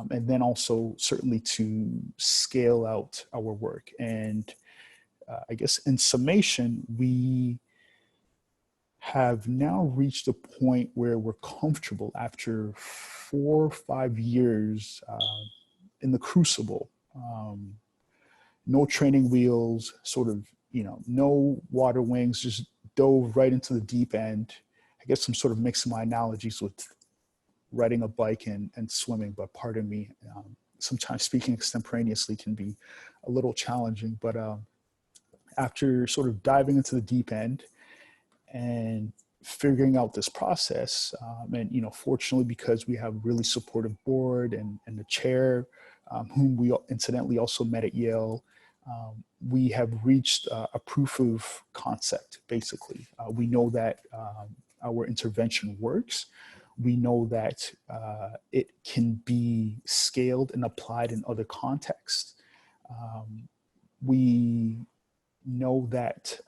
and then also certainly to scale out our work. And I guess in summation, we have now reached a point where we're comfortable after 4 or 5 years in the crucible, no training wheels, sort of, no water wings, just dove right into the deep end. I guess I'm sort of mixing my analogies with riding a bike and swimming, but pardon me, sometimes speaking extemporaneously can be a little challenging, but after sort of diving into the deep end and figuring out this process, and fortunately, because we have a really supportive board and the chair, whom we incidentally also met at Yale, we have reached a proof of concept, basically. We know that our intervention works. We know that it can be scaled and applied in other contexts. We know that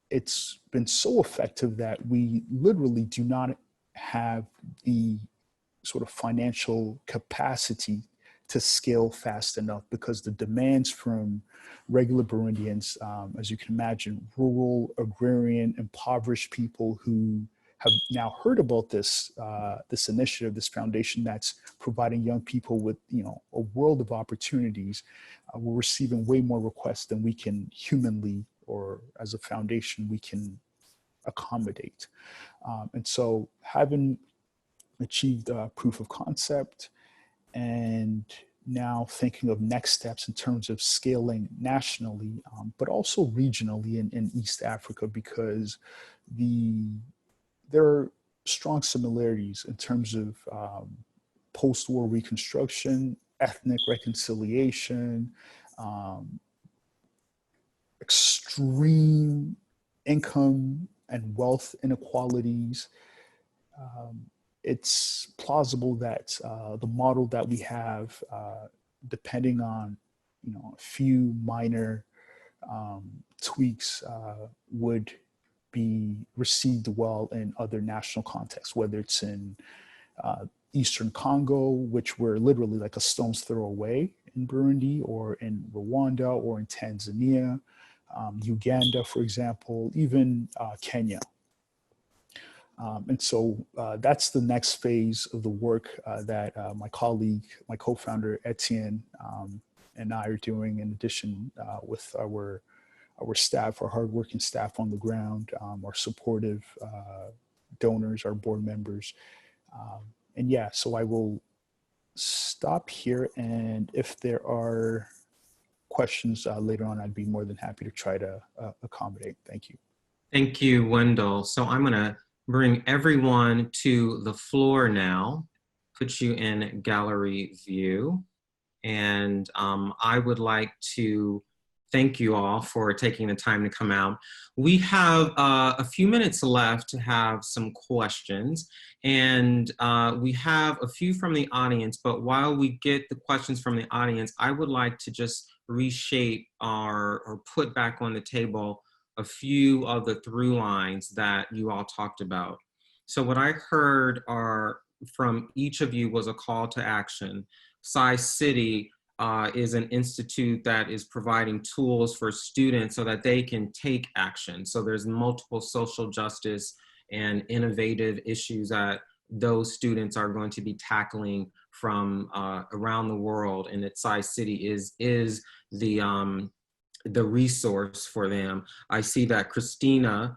it's been so effective that we literally do not have the sort of financial capacity to scale fast enough, because the demands from regular Burundians, as you can imagine, rural, agrarian, impoverished people who have now heard about this this initiative, this foundation that's providing young people with a world of opportunities. We're receiving way more requests than we can humanly, or as a foundation, we can accommodate. And so having achieved proof of concept and now thinking of next steps in terms of scaling nationally, but also regionally in East Africa, because there are strong similarities in terms of post-war reconstruction, ethnic reconciliation, extreme income and wealth inequalities. It's plausible that the model that we have, depending on a few minor tweaks, would be received well in other national contexts, whether it's in Eastern Congo, which we're literally like a stone's throw away in Burundi, or in Rwanda, or in Tanzania, Uganda, for example, even Kenya. And so that's the next phase of the work that my colleague, my co-founder, Etienne, and I are doing in addition with our staff, our hardworking staff on the ground, our supportive donors, our board members. And yeah, so I will stop here. And if there are questions later on, I'd be more than happy to try to accommodate. Thank you. Thank you, Wendell. So I'm going to bring everyone to the floor now, put you in gallery view. And I would like to thank you all for taking the time to come out. We have a few minutes left to have some questions. And we have a few from the audience, but while we get the questions from the audience, I would like to just reshape or put back on the table a few of the through lines that you all talked about. So what I heard from each of you was a call to action. Sci-City is an institute that is providing tools for students so that they can take action. So there's multiple social justice and innovative issues that those students are going to be tackling from around the world, and that Sci-City is the resource for them. I see that Kristina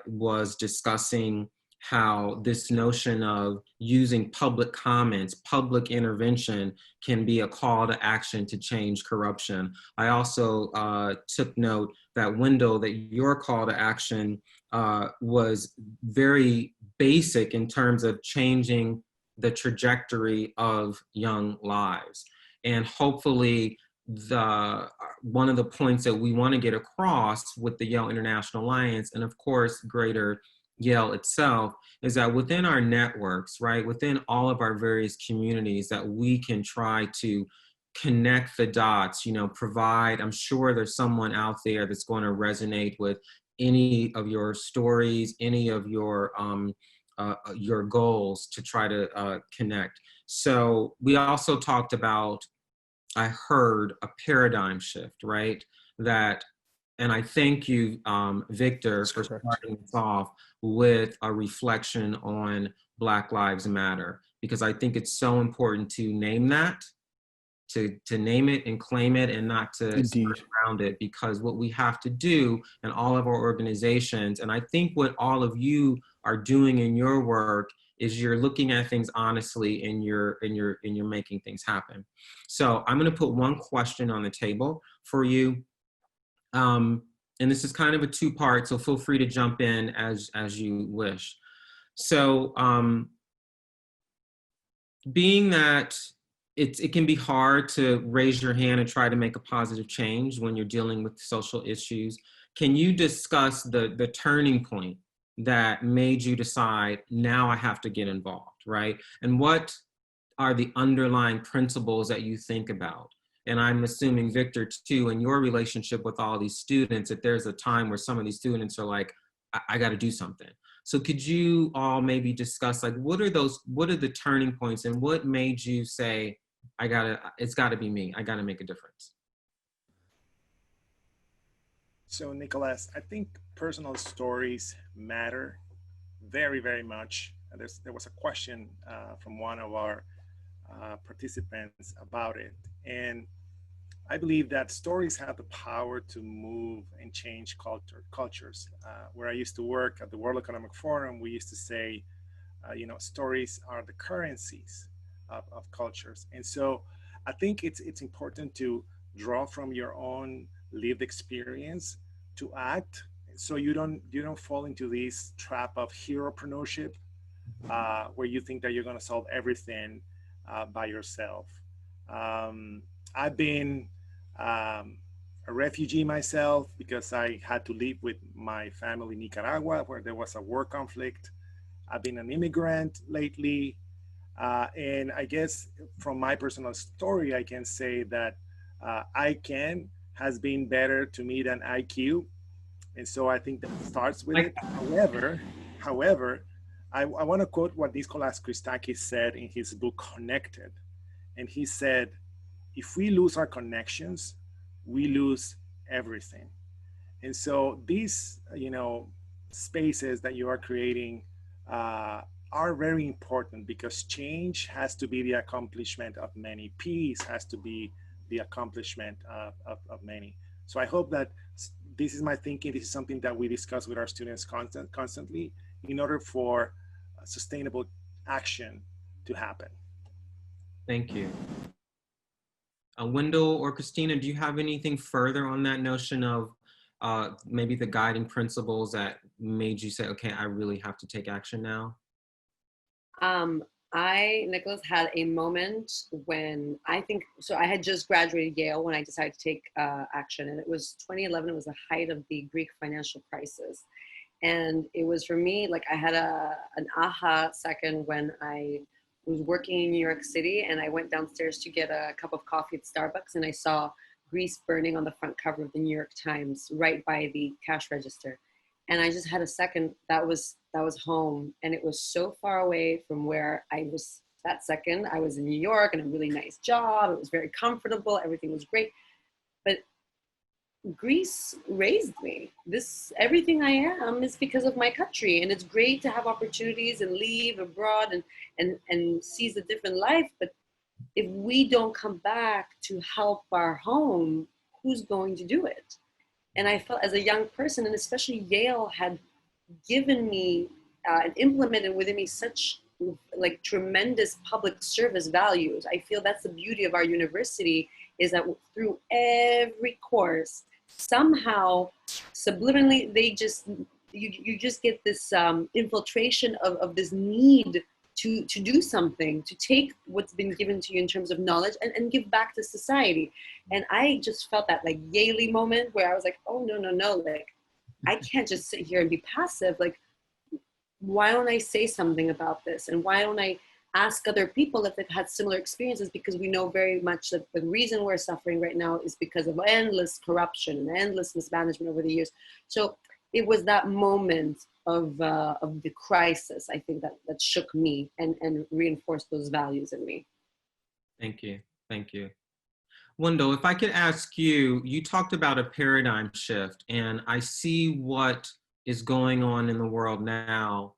was discussing how this notion of using public comments, public intervention can be a call to action to change corruption. I also took note that Wendell, that your call to action was very basic in terms of changing the trajectory of young lives. And hopefully one of the points that we want to get across with the Yale International Alliance, and of course greater Yale itself, is that within our networks, right, within all of our various communities, that we can try to connect the dots, provide, I'm sure there's someone out there that's going to resonate with any of your stories, any of your goals to try to connect. So we also talked about, I heard a paradigm shift, right? And I thank you, Victor, for starting us off with a reflection on Black Lives Matter, because I think it's so important to name that, to name it and claim it, and not to skirt around it, because what we have to do in all of our organizations, and I think what all of you are doing in your work, is you're looking at things honestly and you're making things happen. So I'm going to put one question on the table for you. And this is kind of a two-part, so feel free to jump in as you wish. So being that it can be hard to raise your hand and try to make a positive change when you're dealing with social issues, can you discuss the turning point that made you decide, now I have to get involved, right? And what are the underlying principles that you think about? And I'm assuming, Victor, too, in your relationship with all these students, that there's a time where some of these students are like, I got to do something. So could you all maybe discuss, like, what are the turning points, and what made you say, it's got to be me, I got to make a difference? So Nicholas, I think personal stories matter very, very much. There was a question from one of our participants about it. And I believe that stories have the power to move and change cultures. Where I used to work at the World Economic Forum, we used to say, stories are the currencies of cultures. And so I think it's important to draw from your own lived experience to act, so you don't fall into this trap of heropreneurship, where you think that you're going to solve everything by yourself. I've been a refugee myself because I had to live with my family in Nicaragua, where there was a war conflict. I've been an immigrant lately. And I guess from my personal story, I can say that ICANN has been better to me than IQ. And so I think that starts with it. However, I want to quote what Nicholas Christakis said in his book, Connected. And he said, if we lose our connections, we lose everything. And so these, spaces that you are creating are very important, because change has to be the accomplishment of many. Peace has to be the accomplishment of many. So I hope that this is my thinking. This is something that we discuss with our students constantly in order for sustainable action to happen. Thank you. Wendell or Kristina, do you have anything further on that notion of maybe the guiding principles that made you say, okay, I really have to take action now? Nicholas, had a moment when I had just graduated Yale when I decided to take action, and it was 2011. It was the height of the Greek financial crisis. And it was, for me, like, I had an aha second when I was working in New York City, and I went downstairs to get a cup of coffee at Starbucks, and I saw Greece burning on the front cover of the New York Times right by the cash register. And I just had a second, that was home. And it was so far away from where I was that second. I was in New York in a really nice job. It was very comfortable. Everything was great. But Greece raised me. Everything I am is because of my country. And it's great to have opportunities and leave abroad and seize a different life. But if we don't come back to help our home, who's going to do it? And I felt, as a young person, and especially Yale had given me and implemented within me such like tremendous public service values. I feel that's the beauty of our university, is that through every course, somehow subliminally, you just get this infiltration of this need to do something, to take what's been given to you in terms of knowledge and give back to society. And I just felt that like Yale moment where I was like, oh, no, like, I can't just sit here and be passive. Like, why don't I say something about this? And why don't I ask other people if they've had similar experiences? Because we know very much that the reason we're suffering right now is because of endless corruption and endless mismanagement over the years. So it was that moment of the crisis, I think, that shook me and reinforced those values in me. Thank you. Wendell, if I could ask you, you talked about a paradigm shift, and I see what is going on in the world now.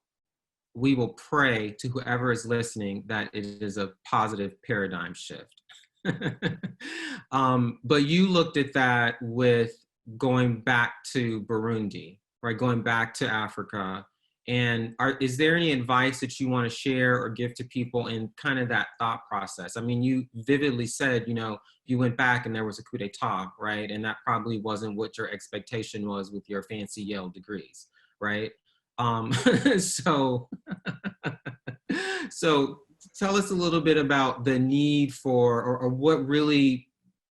We will pray to whoever is listening that it is a positive paradigm shift. But you looked at that with going back to Burundi, right? Going back to Africa. And is there any advice that you want to share or give to people in kind of that thought process? I mean, you vividly said, you went back and there was a coup d'etat, right? And that probably wasn't what your expectation was with your fancy Yale degrees, right? So tell us a little bit about the need for, or what really,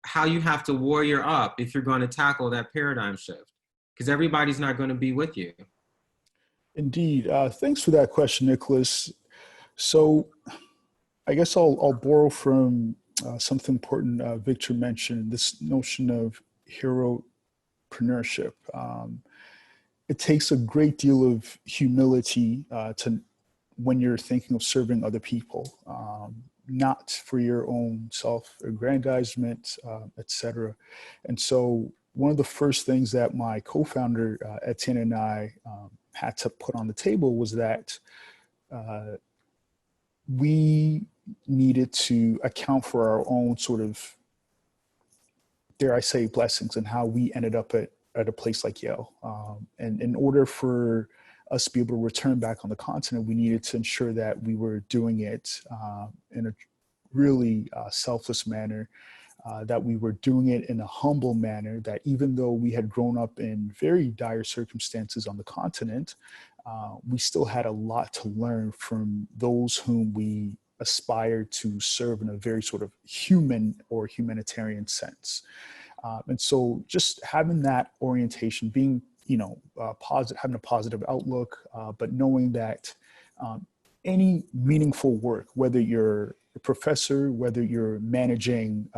how you have to warrior up if you're going to tackle that paradigm shift, because everybody's not going to be with you. Indeed. Thanks for that question, Nicholas. So I guess I'll borrow from something important Victor mentioned, this notion of heropreneurship. It takes a great deal of humility when you're thinking of serving other people, not for your own self-aggrandizement, etc. And so one of the first things that my co-founder, Etienne, and I had to put on the table was that we needed to account for our own sort of, dare I say, blessings and how we ended up at a place like Yale. And in order for us to be able to return back on the continent, we needed to ensure that we were doing it in a really selfless manner, that we were doing it in a humble manner, that even though we had grown up in very dire circumstances on the continent, we still had a lot to learn from those whom we aspired to serve in a very sort of human or humanitarian sense. And so just having that orientation, being, positive, having a positive outlook, but knowing that any meaningful work, whether you're a professor, whether you're managing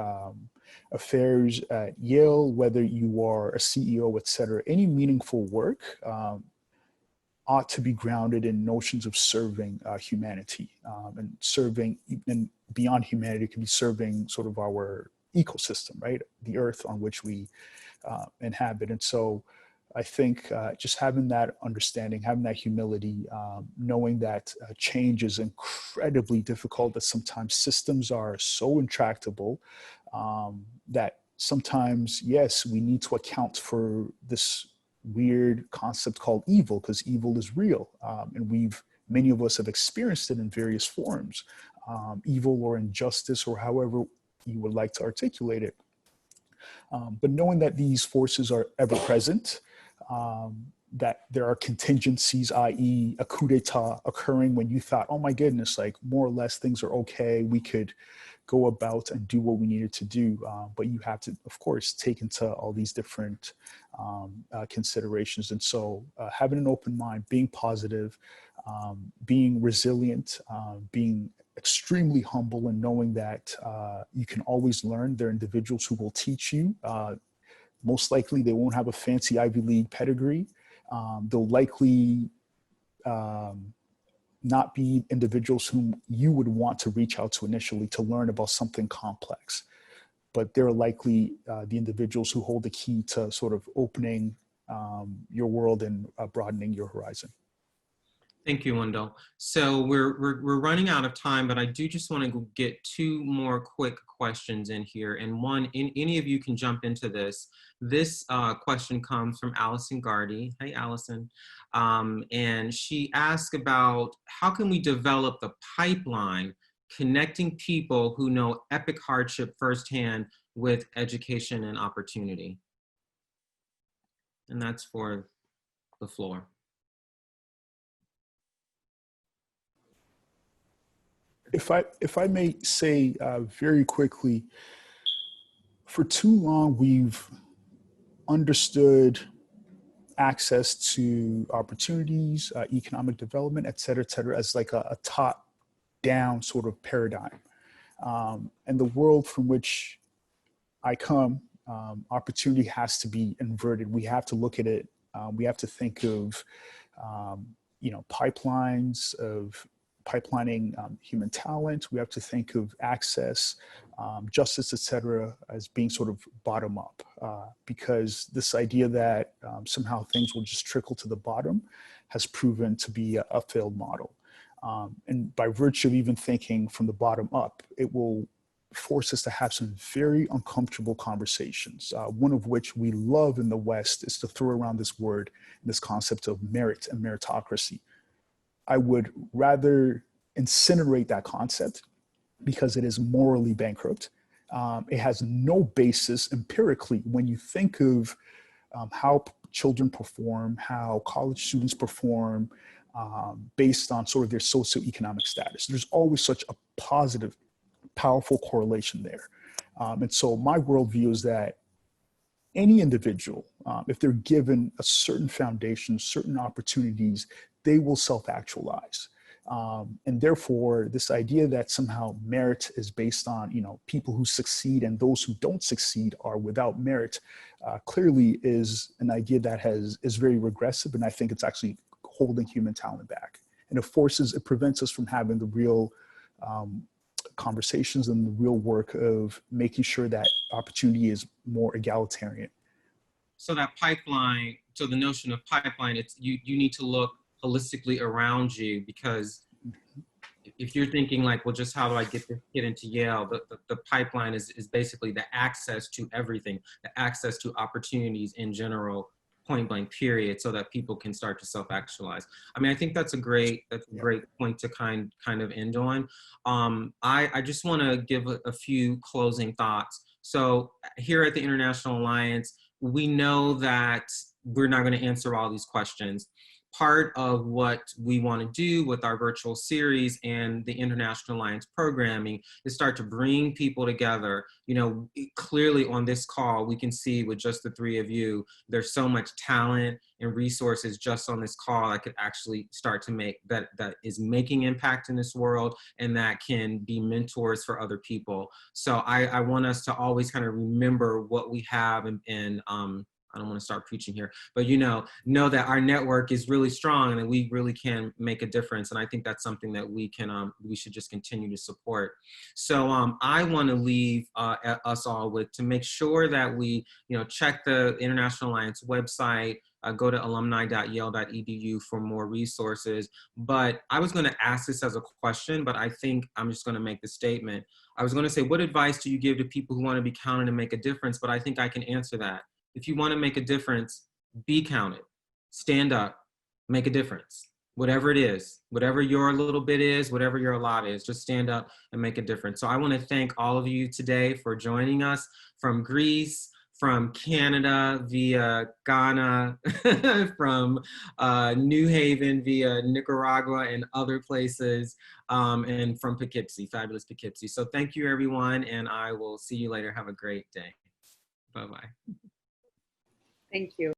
affairs at Yale, whether you are a CEO, et cetera, any meaningful work ought to be grounded in notions of serving humanity, and serving, and beyond humanity, can be serving sort of our ecosystem, right? The earth on which we inhabit. And so I think just having that understanding, having that humility, knowing that change is incredibly difficult, that sometimes systems are so intractable that sometimes, yes, we need to account for this weird concept called evil, because evil is real. And many of us have experienced it in various forms, evil or injustice or however you would like to articulate it. But knowing that these forces are ever present, that there are contingencies, i.e. a coup d'etat occurring when you thought, oh my goodness, like more or less things are okay, we could go about and do what we needed to do. But you have to, of course, take into all these different considerations. And so having an open mind, being positive, being resilient, being extremely humble, and knowing that you can always learn. There are individuals who will teach you. Most likely they won't have a fancy Ivy League pedigree. They'll likely not be individuals whom you would want to reach out to initially to learn about something complex. But they're likely the individuals who hold the key to sort of opening your world and broadening your horizon. Thank you, Wendell. So we're running out of time, but I do just want to get two more quick questions in here. And one, any of you can jump into this. This question comes from Allison Gardy. Hey, Allison. And she asked about how can we develop the pipeline connecting people who know epic hardship firsthand with education and opportunity? And that's for the floor. If I may say very quickly, for too long we've understood access to opportunities, economic development, et cetera, as like a top-down sort of paradigm. And the world from which I come, opportunity has to be inverted. We have to look at it. We have to think of, pipelines of pipelining human talent. We have to think of access, justice, et cetera, as being sort of bottom up, because this idea that somehow things will just trickle to the bottom has proven to be a failed model. And by virtue of even thinking from the bottom up, it will force us to have some very uncomfortable conversations, one of which we love in the West is to throw around this word, this concept of merit and meritocracy. I would rather incinerate that concept because it is morally bankrupt. It has no basis empirically when you think of how children perform, how college students perform based on sort of their socioeconomic status. There's always such a positive, powerful correlation there. And so my worldview is that any individual, if they're given a certain foundation, certain opportunities, they will self-actualize. And therefore, this idea that somehow merit is based on, people who succeed and those who don't succeed are without merit, clearly is an idea that is very regressive. And I think it's actually holding human talent back. And it prevents us from having the real conversations and the real work of making sure that opportunity is more egalitarian. So that pipeline, so the notion of pipeline, it's you need to look holistically around you, because if you're thinking like, well, just how do I get this kid into Yale? The pipeline is basically the access to everything, the access to opportunities in general, point blank period, so that people can start to self-actualize. I mean, I think that's a great point to kind of end on. I just want to give a few closing thoughts. So here at the International Alliance, we know that we're not going to answer all these questions. Part of what we want to do with our virtual series and the International Alliance programming is start to bring people together. Clearly on this call, we can see with just the three of you, there's so much talent and resources just on this call that could actually start to make, that is making impact in this world and that can be mentors for other people. So I want us to always kind of remember what we have and I don't want to start preaching here, but you know that our network is really strong and that we really can make a difference. And I think that's something that we can, we should just continue to support. So I want to leave us all with to make sure that we, check the International Alliance website, go to alumni.yale.edu for more resources. But I was going to ask this as a question, but I think I'm just going to make the statement. I was going to say, what advice do you give to people who want to be counted and make a difference? But I think I can answer that. If you want to make a difference, be counted, stand up, make a difference. Whatever it is, whatever your little bit is, whatever your lot is, just stand up and make a difference. So I want to thank all of you today for joining us from Greece, from Canada via Ghana, from New Haven via Nicaragua and other places, and from Poughkeepsie, fabulous Poughkeepsie. So thank you, everyone, and I will see you later. Have a great day. Bye-bye. Thank you.